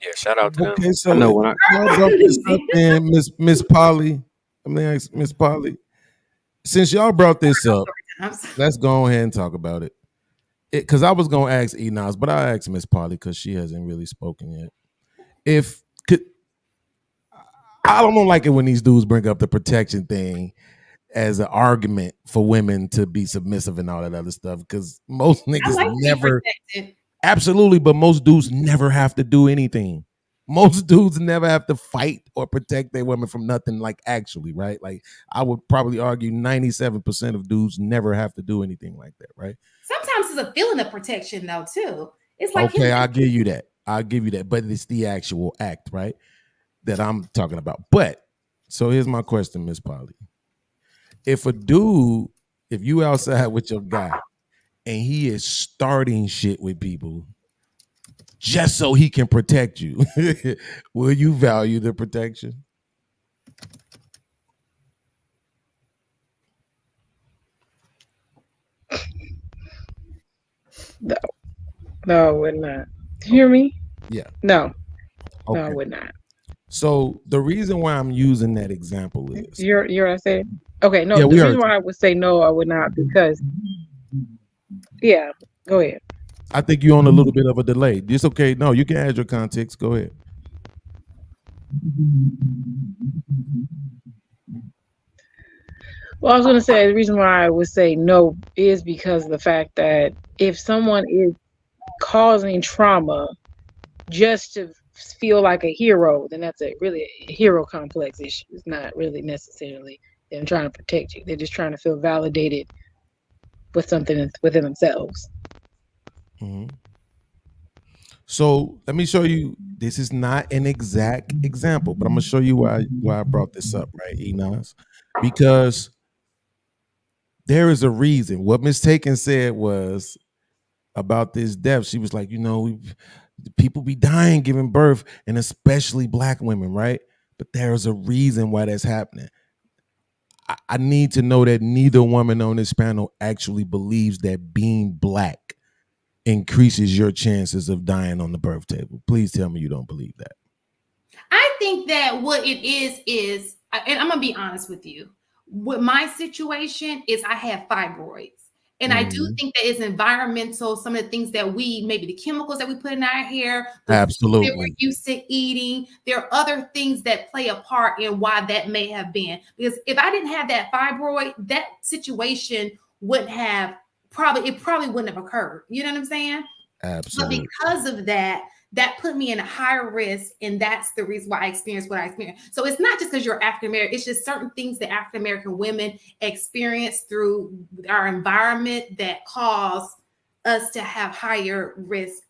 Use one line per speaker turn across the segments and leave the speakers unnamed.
Yeah, shout out to them.
Okay,
I
so
know when I
y'all brought this up, then Miss Polly. Let me ask Miss Polly. Since y'all brought this up, let's go ahead and talk about it. Because I was gonna ask Enos, but I asked Miss Polly because she hasn't really spoken yet. If could, I don't like it when these dudes bring up the protection thing as an argument for women to be submissive and all that other stuff. Because most
I
niggas
like to be
never,
protected.
absolutely, but most dudes never have to do anything. Most dudes never have to fight or protect their women from nothing, like actually, right? Like I would probably argue 97% of dudes never have to do anything like that, right?
Sometimes it's a feeling of protection, though, too. It's like
Okay, I'll give you that. I'll give you that. But it's the actual act, right? That I'm talking about. But so here's my question, Miss Polly. If if you outside with your guy and he is starting shit with people just so he can protect you, will you value the protection?
No, no, I would not. You hear me?
Yeah.
No,
Okay.
no, I would not.
So the reason why I'm using that example is
You're what I said? Okay, no,
yeah,
the
we
reason
heard.
why I would say no, I would not, because yeah, go ahead.
I think you're on a little bit of a delay. It's okay. No, you can add your context. Go ahead.
Well, I was gonna say the reason why I would say no is because of the fact that if someone is causing trauma just to feel like a hero, then that's really a hero complex issue. It's not really necessarily them trying to protect you. They're just trying to feel validated with something within themselves.
Mm-hmm. So let me show you. This is not an exact example, but I'm gonna show you why I brought this up, right, Enos? Because there is a reason. What Miss Taken said was about this death. She was like, people be dying giving birth, and especially black women, right? But there's a reason why that's happening. I need to know that neither woman on this panel actually believes that being black increases your chances of dying on the birth table. Please tell me you don't believe that.
I think that what it is, and I'm gonna be honest with you. With my situation is I have fibroids. And I do think that it's environmental, some of the things that maybe the chemicals that we put in our hair, the food that we're used to eating, there are other things that play a part in why that may have been. Because if I didn't have that fibroid, that situation wouldn't have probably wouldn't have occurred. You know what I'm saying?
Absolutely.
But because of that put me in a higher risk, and that's the reason why I experienced what I experienced. So it's not just because you're African American; it's just certain things that African American women experience through our environment that cause us to have higher risk,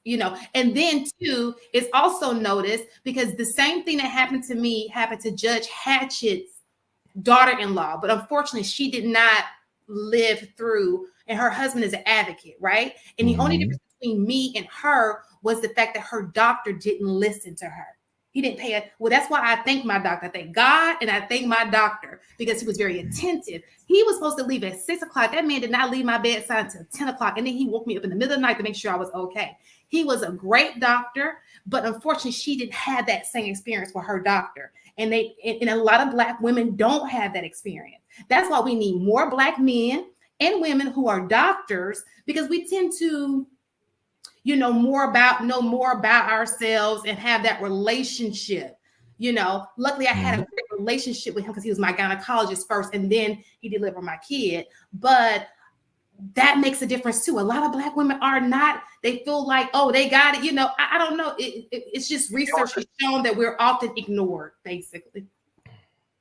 And then too, it's also noticed because the same thing that happened to me happened to Judge Hatchett's daughter-in-law, but unfortunately, she did not live through, and her husband is an advocate, right? And the only difference between me and her was the fact that her doctor didn't listen to her. He didn't pay it. Well, that's why I thank my doctor. I thank God and I thank my doctor because he was very attentive. He was supposed to leave at 6 o'clock. That man did not leave my bedside until 10 o'clock. And then he woke me up in the middle of the night to make sure I was okay. He was a great doctor, but unfortunately, she didn't have that same experience with her doctor. And a lot of black women don't have that experience. That's why we need more black men and women who are doctors, because we tend to know more about ourselves and have that relationship. Luckily I had a great relationship with him because he was my gynecologist first, and then he delivered my kid. But that makes a difference too. A lot of black women are not, they feel like, oh, they got it. I don't know. It's just research has shown that we're often ignored, basically.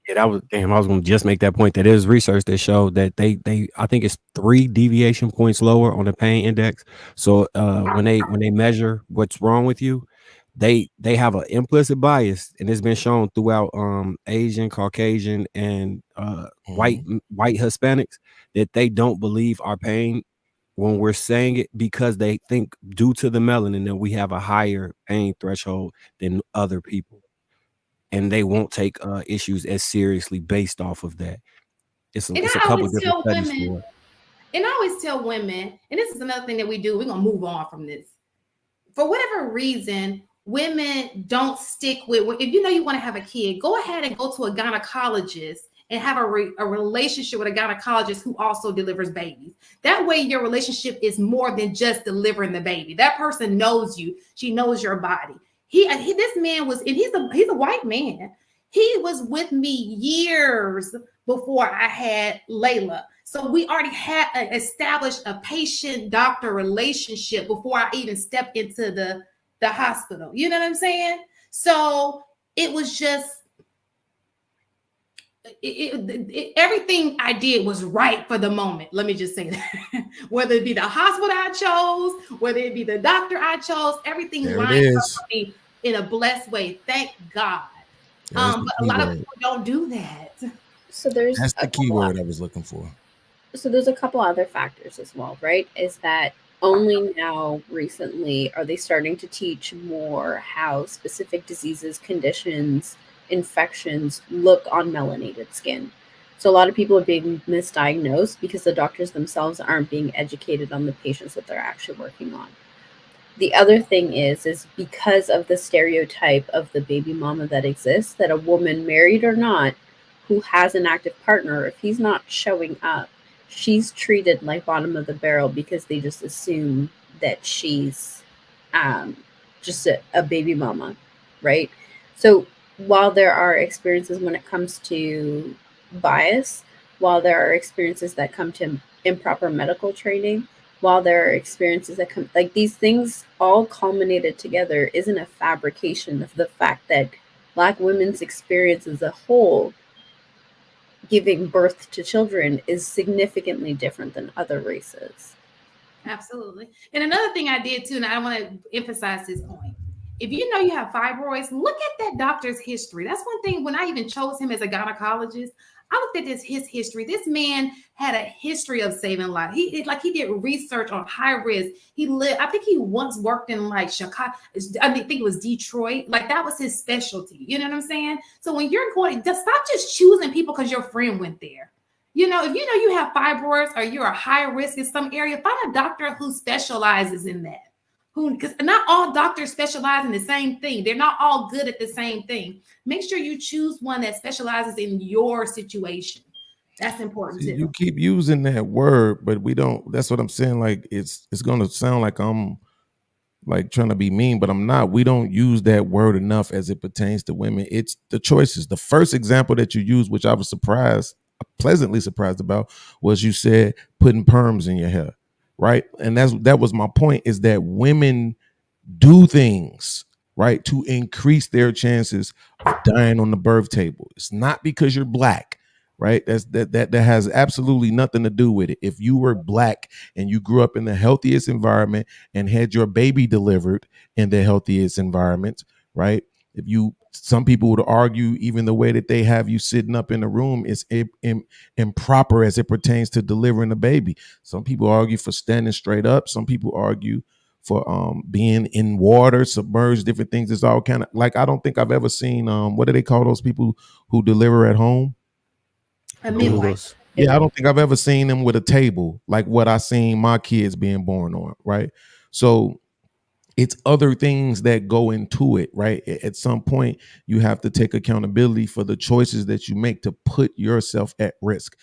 Yeah, I was going to just make that point. That is research that showed that they I think it's 3 deviation points lower on the pain index. So when they measure what's wrong with you, they have an implicit bias, and it's been shown throughout Asian, Caucasian, and white Hispanics that they don't believe our pain when we're saying it, because they think due to the melanin that we have a higher pain threshold than other people. And they won't take issues as seriously based off of that. It's a couple of different studies for it.
And I always tell women, and this is another thing that we do, we're going to move on from this. For whatever reason, women don't stick with, if you know you want to have a kid, go ahead and go to a gynecologist and have a relationship with a gynecologist who also delivers babies. That way your relationship is more than just delivering the baby. That person knows you. She knows your body. This man was, and he's a white man. He was with me years before I had Layla. So we already had established a patient-doctor relationship before I even stepped into the hospital. You know what I'm saying? So it was just, everything I did was right for the moment. Let me just say that. Whether it be the hospital I chose, whether it be the doctor I chose, everything lined up for me in a blessed way. Thank God. But a lot of people don't do that.
So that's
the key word I was looking for.
So there's a couple other factors as well, right? Is that only now recently are they starting to teach more how specific diseases, conditions, infections look on melanated skin. So a lot of people are being misdiagnosed because the doctors themselves aren't being educated on the patients that they're actually working on. The other thing is because of the stereotype of the baby mama that exists, that a woman, married or not, who has an active partner, if he's not showing up, she's treated like bottom of the barrel because they just assume that she's just a baby mama, right? So while there are experiences when it comes to bias, while there are experiences that come to improper medical training, while there are experiences that come, like these things all culminated together isn't a fabrication of the fact that Black women's experience as a whole giving birth to children is significantly different than other races.
Absolutely. And another thing I did too, and I want to emphasize this point. If you know you have fibroids, look at that doctor's history. That's one thing. When I even chose him as a gynecologist, I looked at his history. This man had a history of saving lives. He did research on high risk. I think he once worked in like Chicago. I think it was Detroit. Like that was his specialty. You know what I'm saying? So when you're going, just stop just choosing people because your friend went there. You know, if you know you have fibroids or you're a high risk in some area, find a doctor who specializes in that. Because not all doctors specialize in the same thing. They're not all good at the same thing. Make sure you choose one that specializes in your situation. That's important too.
You keep using that word, but we don't. That's what I'm saying. Like it's going to sound like I'm like trying to be mean, but I'm not. We don't use that word enough as it pertains to women. It's the choices. The first example that you used, which I was pleasantly surprised about, was you said putting perms in your hair, right? And that was my point, is that women do things, right, to increase their chances of dying on the birth table. It's not because you're Black, right? That has absolutely nothing to do with it. If you were Black and you grew up in the healthiest environment and had your baby delivered in the healthiest environment, right? Some people would argue even the way that they have you sitting up in the room is improper as it pertains to delivering a baby. Some people argue for standing straight up. Some people argue for being in water, submerged, different things. It's all kind of like, I don't think I've ever seen what do they call those people who deliver at home?
A midwife.
Yeah, I don't think I've ever seen them with a table like what I seen my kids being born on, right? So it's other things that go into it, right? At some point, you have to take accountability for the choices that you make to put yourself at risk.